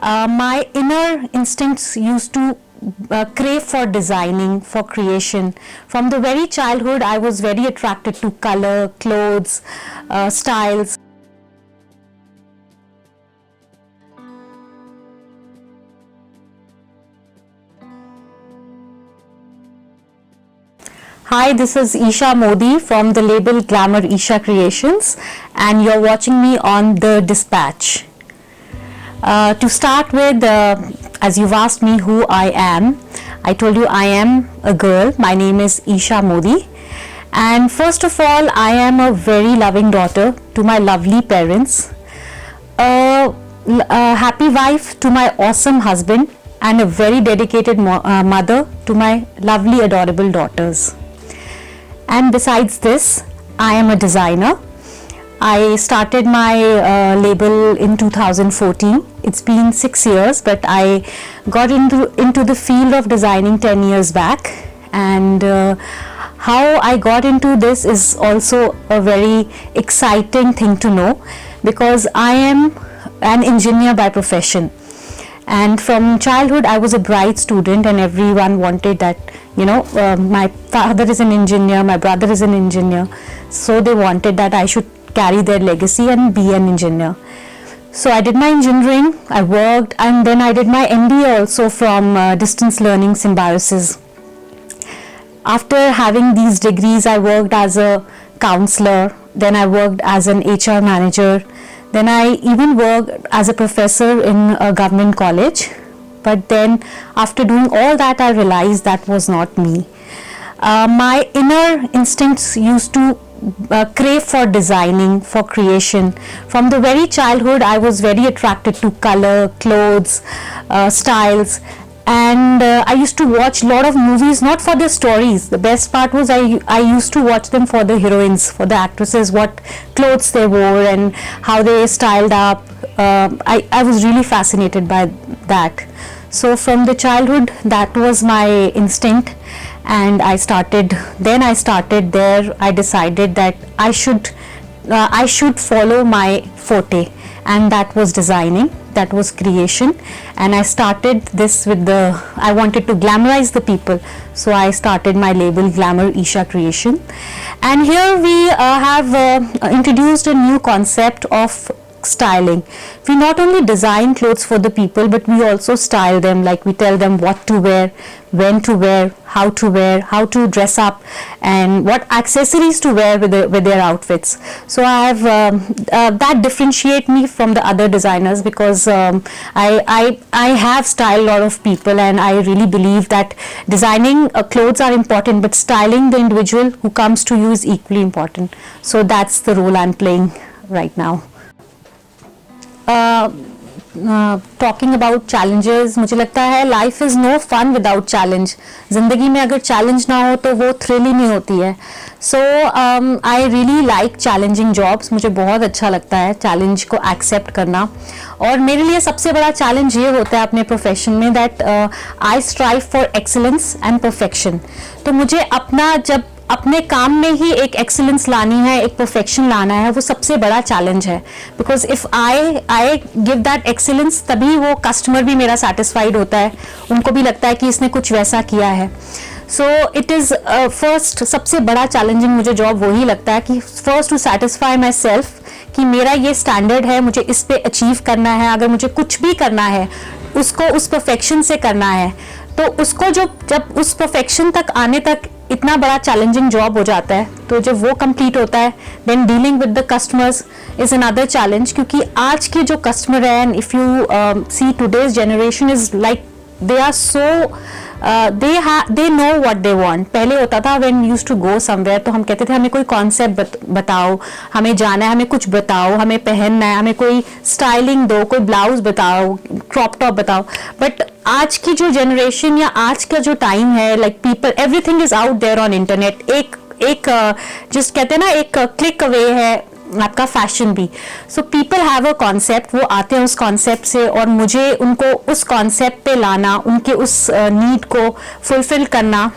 My inner instincts used to crave for designing, for creation. From the very childhood, I was very attracted to color, clothes, styles. Hi, this is Isha Modi from the label Glamour Isha Creations, and you're watching me on The Dispatch. To start with, as you've asked me who I am, I told you I am a girl. My name is Isha Modi, and first of all, I am a very loving daughter to my lovely parents, a happy wife to my awesome husband, and a very dedicated mother to my lovely adorable daughters. And besides this, I am a designer. I started my label in 2014. It's been 6 years, but I got into the field of designing 10 years back. And how I got into this is also a very exciting thing to know, because I am an engineer by profession. And from childhood, I was a bright student, and everyone wanted that, my father is an engineer, my brother is an engineer. So they wanted that I should carry their legacy and be an engineer. So I did my engineering, I worked, and then I did my MBA also from Distance Learning Symbiosis. After having these degrees, I worked as a counselor, then I worked as an HR manager, then I even worked as a professor in a government college. But then after doing all that, I realized that was not me. My inner instincts used to crave for designing, for creation. From the very childhood, I was very attracted to color, clothes, styles. And I used to watch a lot of movies, not for their stories. The best part was I used to watch them for the heroines, for the actresses, what clothes they wore and how they styled up. I was really fascinated by that. So from the childhood, that was my instinct, and I started there. I decided that I should follow my forte, and that was designing, that was creation. And I started this with I wanted to glamorize the people, so I started my label Glamour Isha Creation. And here we have introduced a new concept of styling. We not only design clothes for the people, but we also style them. Like, we tell them what to wear, when to wear, how to dress up, and what accessories to wear with their outfits. So I have that differentiate me from the other designers, because I have styled a lot of people, and I really believe that designing clothes are important, but styling the individual who comes to you is equally important. So that's the role I'm playing right now. Talking about challenges, मुझे लगता है life is no fun without challenge. ज़िंदगी में अगर challenge ना हो तो वो थ्रिल ही नहीं होती है. So I really like challenging jobs. मुझे बहुत अच्छा लगता है चैलेंज को एक्सेप्ट करना. और मेरे लिए सबसे बड़ा चैलेंज ये होता है अपने प्रोफेशन में, that I strive for excellence and perfection. तो मुझे अपने काम में ही एक एक्सीलेंस लानी है, एक परफेक्शन लाना है, वो सबसे बड़ा चैलेंज है. Because if I give that excellence, तभी वो कस्टमर भी मेरा सेटिस्फाइड होता है, उनको भी लगता है कि इसने कुछ वैसा किया है. सो इट इज़ फर्स्ट, सबसे बड़ा चैलेंजिंग मुझे जॉब वही लगता है कि first to satisfy myself, कि मेरा ये स्टैंडर्ड है, मुझे इस पे अचीव करना है. अगर मुझे कुछ भी करना है, उसको उस परफेक्शन से करना है, तो उसको जब उस परफेक्शन तक आने तक इतना बड़ा चैलेंजिंग जॉब हो जाता है, तो जब वो कंप्लीट होता है, then dealing with the customers is another challenge. क्योंकि आज के जो कस्टमर हैं, and if you see today's generation is like, they are so they know what they want. पहले होता था when we used to go somewhere, तो हम कहते थे हमें कोई कॉन्सेप्ट बताओ, हमें जाना है, हमें कुछ बताओ, हमें पहनना है, हमें कोई स्टाइलिंग दो, कोई ब्लाउज बताओ, क्रॉप टॉप बताओ. बट आज की जो जनरेशन या आज का जो टाइम है, like people, everything is out there on internet. एक जिस कहते हैं ना, एक क्लिक अवे है आपका फैशन भी. So people have a concept, वो आते हैं उस कॉन्सेप्ट से, और मुझे उनको उस कॉन्सेप्ट पे लाना, उनके उस नीड को फुलफिल करना,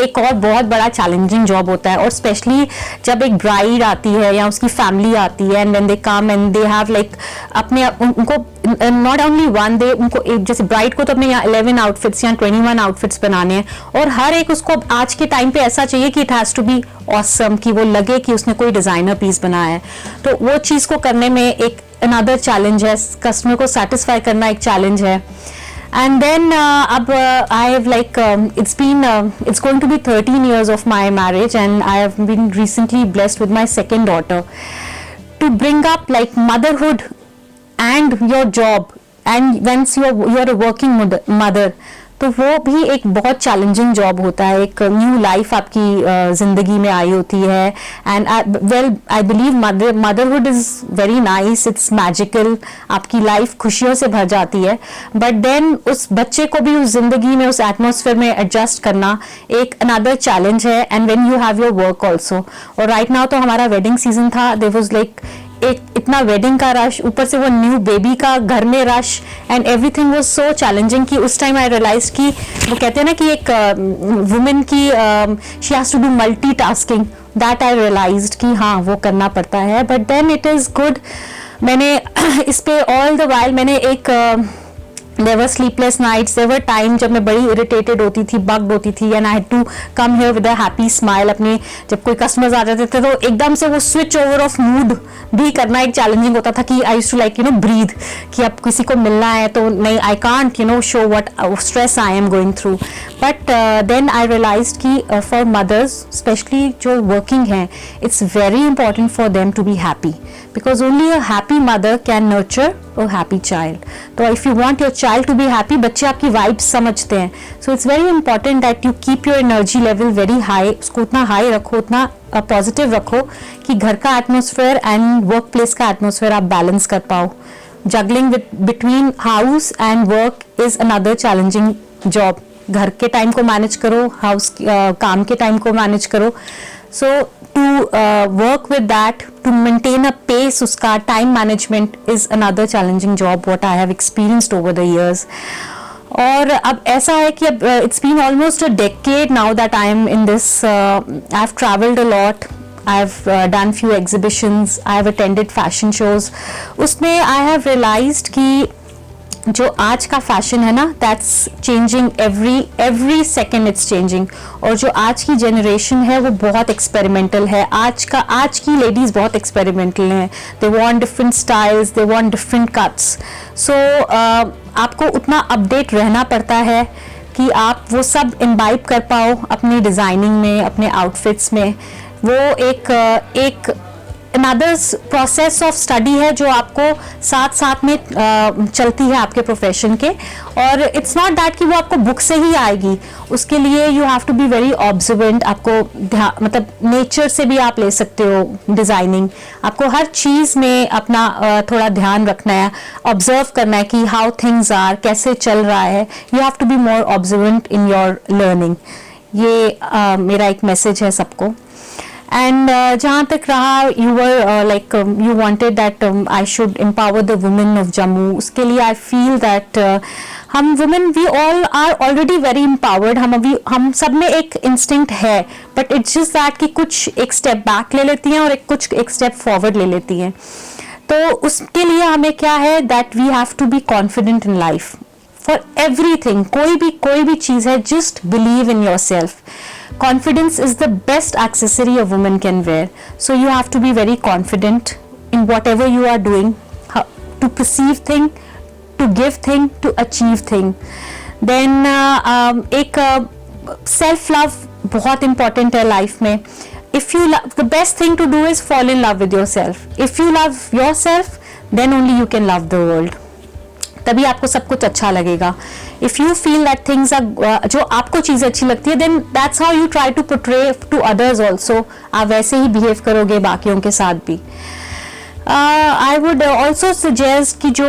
एक और बहुत बड़ा चैलेंजिंग जॉब होता है, और स्पेशली जब एक ब्राइड आती है या उसकी फैमिली आती है and when they come and they have like अपने उनको नॉट ओनली वन दे, उनको एक जैसे ब्राइड को तो अपने यहाँ 11 आउटफिट्स या 21 आउटफिट्स बनाने हैं, और हर एक उसको आज के टाइम पे ऐसा चाहिए कि it has to be awesome, कि वो लगे कि उसने कोई डिज़ाइनर पीस बनाया है। तो वो चीज़ को करने में एक अनदर चैलेंज है, कस्टमर को सेटिस्फाई करना एक चैलेंज है। And then अब I have like it's going to be 13 years of my marriage, and I have been recently blessed with my second daughter. To bring up like motherhood and your job, and once you're a working mother, तो वो भी एक बहुत challenging job होता है। एक new life आपकी ज़िंदगी में आई होती है, and well I believe motherhood is very nice, it's magical, आपकी लाइफ खुशियों से भर जाती है, बट देन उस बच्चे को भी उस ज़िंदगी में, उस एटमॉस्फेयर में एडजस्ट करना एक अनदर चैलेंज है। And when you have your work also, और राइट नाउ तो हमारा वेडिंग सीजन था, देयर वाज लाइक एक इतना वेडिंग का रश, ऊपर से वो न्यू बेबी का घर में rush, and everything was so challenging कि उस टाइम आई रियलाइज कि वो कहते हैं ना कि एक वुमेन की she has to do multitasking, that I realized कि हाँ वो करना पड़ता है, but then it is good. मैंने इस पे ऑल द वाइल मैंने एक there were sleepless nights, there were time जब मैं बड़ी irritated होती थी, bugged होती थी, and I had to come here with a happy smile। अपने जब कोई customers आ जाते थे तो एकदम से वो switch over of mood भी करना एक challenging होता था कि I used to like breathe, कि अब किसी को मिलना है तो नहीं, I can't show what stress I am going through, but then I realized कि for mothers especially जो working हैं, it's very important for them to be happy, because only a happy mother can nurture a happy child। तो if you want your child to be happy, बच्चे आपकी vibes समझते हैं, so it's very important that you keep your energy level very high, उसको उतना high रखो, उतना positive रखो कि घर का एटमोसफेयर एंड वर्क प्लेस का एटमोसफेयर आप बैलेंस कर पाओ। Juggling between house and work is another challenging job. घर के टाइम को मैनेज करो, हाउस काम के टाइम को मैनेज करो, so to work with that, to maintain a pace, उसका time management is another challenging job what I have experienced over the years. और अब ऐसा है कि अब it's been almost a decade now that I am in this, I have travelled a lot, I have done few exhibitions, I have attended fashion shows. उसमें I have realised कि जो आज का फैशन है ना, that's changing every second, it's changing. और जो आज की जनरेशन है वो बहुत एक्सपेरिमेंटल है। आज की लेडीज़ बहुत एक्सपेरिमेंटल हैं, they want different styles, they want different cuts. So आपको उतना अपडेट रहना पड़ता है कि आप वो सब इम्बाइब कर पाओ अपनी डिज़ाइनिंग में, अपने आउटफिट्स में। वो एक अनदर प्रोसेस ऑफ स्टडी है जो आपको साथ साथ में चलती है आपके प्रोफेशन के। और इट्स नॉट दैट कि वो आपको बुक से ही आएगी, उसके लिए you have to be very observant. आपको मतलब नेचर से भी आप ले सकते हो डिज़ाइनिंग। आपको हर चीज़ में अपना थोड़ा ध्यान रखना है, ऑब्जर्व करना है कि हाउ थिंग्स आर, कैसे चल रहा है। You have to be more observant in your learning. ये मेरा एक मैसेज है सबको। एंड जहाँ तक रहा, you were like you wanted that I should empower the women of Jammu, उसके लिए आई फील दैट हम women we all are already very empowered. हम सब में एक इंस्टिंक्ट है, बट इट्स जस्ट दैट कि कुछ एक स्टेप बैक ले लेती हैं और कुछ एक स्टेप फॉरवर्ड ले लेती हैं। तो उसके लिए हमें क्या है, that we have to be confident in life for everything. कोई भी चीज़ है, just believe in yourself. Confidence is the best accessory a woman can wear. So you have to be very confident in whatever you are doing, to perceive thing, to give thing, to achieve thing. Then एक self love बहुत important है life में। If you love, the best thing to do is fall in love with yourself. If you love yourself, then only you can love the world. तभी आपको सब कुछ अच्छा लगेगा। If you feel that things are, जो आपको चीज़ें अच्छी लगती है, then that's how you try to portray to others also. आप वैसे ही बिहेव करोगे बाकियों के साथ भी। आई वुड ऑल्सो सजेस्ट कि जो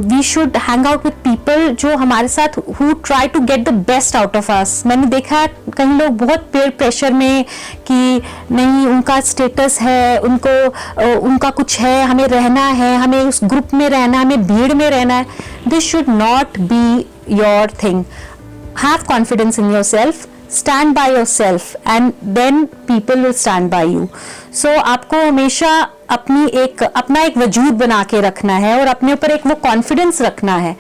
we should hang out with people जो हमारे साथ who try to get the best out of us. मैंने देखा है कहीं लोग बहुत पेयर प्रेशर में कि नहीं, उनका स्टेटस है, उनका कुछ है, हमें रहना है, हमें उस ग्रुप में रहना है, हमें भीड़ में रहना है। This should not be your thing. Have confidence in your self, stand by yourself and then people will stand by you. So आपको हमेशा अपना एक वजूद बना के रखना है और अपने ऊपर एक वो कॉन्फिडेंस रखना है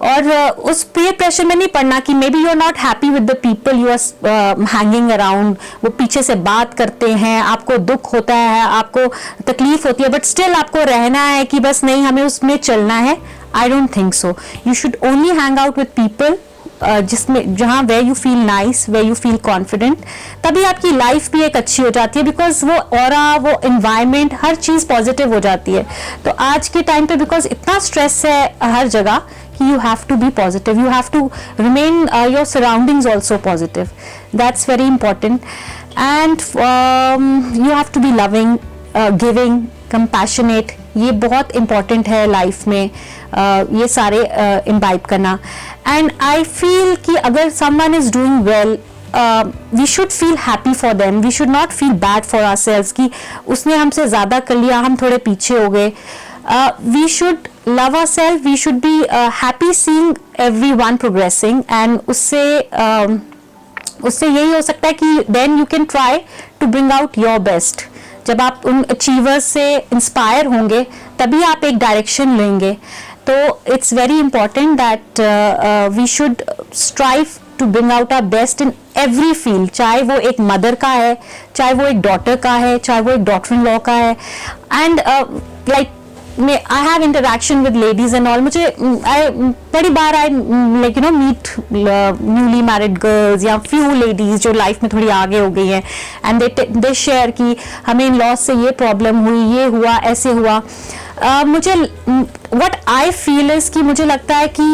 और उस पीयर प्रेशर में नहीं पड़ना कि maybe you are not happy with the people you are hanging around, वो पीछे से बात करते हैं, आपको दुख होता है, आपको तकलीफ होती है, बट स्टिल आपको रहना है कि बस नहीं हमें उसमें चलना है. I don't think so. You should only hang out with people जिसमें जहाँ where you feel nice, where you feel confident, तभी आपकी लाइफ भी एक अच्छी हो जाती है बिकॉज वो ऑरा, वो एनवायरनमेंट, हर चीज़ पॉजिटिव हो जाती है. तो आज के टाइम पे बिकॉज इतना स्ट्रेस है हर जगह कि you have to be positive, you have to remain your surroundings also positive. That's very important. And you have to be loving, giving, compassionate. ये बहुत important है लाइफ में ये सारे imbibe करना. And I feel कि अगर someone is doing well, we should feel happy for them. We should not feel bad for ourselves कि उसने हमसे ज़्यादा कर लिया, हम थोड़े पीछे हो गए. We should love ourselves. We should be happy seeing everyone progressing, and उससे यही हो सकता है कि then you can try to bring out your best. जब आप उन achievers से इंस्पायर होंगे तभी आप एक डायरेक्शन लेंगे. तो it's very important that we should strive to bring out our best in every field. चाहे वो एक मदर का है, चाहे वो एक डॉटर का है, चाहे वो एक डॉटर इन लॉ का है. And like I have interaction with ladies and all. मुझे बड़ी बार I like you know meet newly married girls या few ladies जो लाइफ में थोड़ी आगे हो गई हैं and they share कि हमें इन लॉस से ये प्रॉब्लम हुई, ये हुआ, ऐसे हुआ. मुझे what I feel is कि मुझे लगता है कि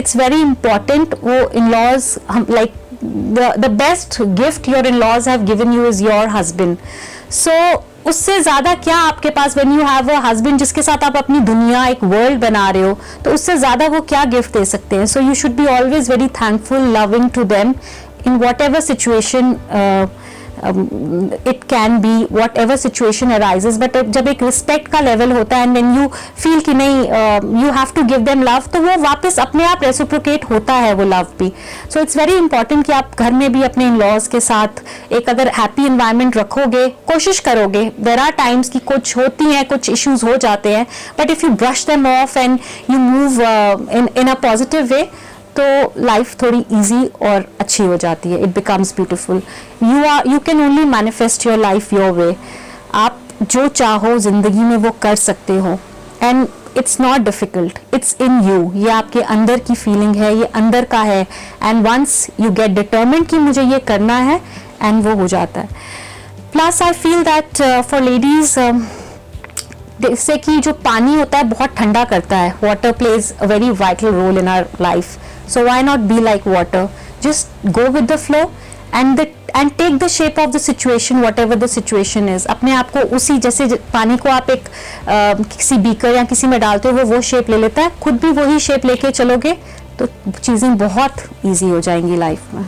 it's very important वो in laws like the best gift your in-laws have given you is your husband. So उससे ज़्यादा क्या आपके पास when you have a husband जिसके साथ आप अपनी दुनिया एक वर्ल्ड बना रहे हो, तो उससे ज़्यादा वो क्या गिफ्ट दे सकते हैं. So you should be always very thankful, loving to them in whatever situation it can be, whatever situation arises. But जब एक रिस्पेक्ट का लेवल होता है and when you feel कि नहीं you have to give them love, तो वो वापस अपने आप रेसिप्रोकेट होता है वो लव भी. So it's very important कि आप घर में भी अपने इन-लॉज के साथ एक अगर हैप्पी एनवायरनमेंट रखोगे, कोशिश करोगे. There are times कि कुछ होती हैं, कुछ इश्यूज हो जाते हैं, but if you brush them off and you move in a positive way, तो लाइफ थोड़ी इजी और अच्छी हो जाती है. It becomes beautiful. You can only manifest your life your way. आप जो चाहो जिंदगी में वो कर सकते हो and it's not difficult, it's in you. ये आपके अंदर की फीलिंग है, ये अंदर का है and once you get determined कि मुझे ये करना है एंड वो हो जाता है. Plus I feel that for ladies जैसे कि जो पानी होता है बहुत ठंडा करता है. Water plays a very vital role in our life. So why not be like water? Just go with the flow and take the shape of the situation, whatever the situation is. अपने आप को उसी जैसे पानी को आप एक किसी बीकर या किसी में डालते हो वो शेप ले लेता है, खुद भी वही शेप लेके चलोगे तो चीज़ें बहुत इजी हो जाएंगी लाइफ में.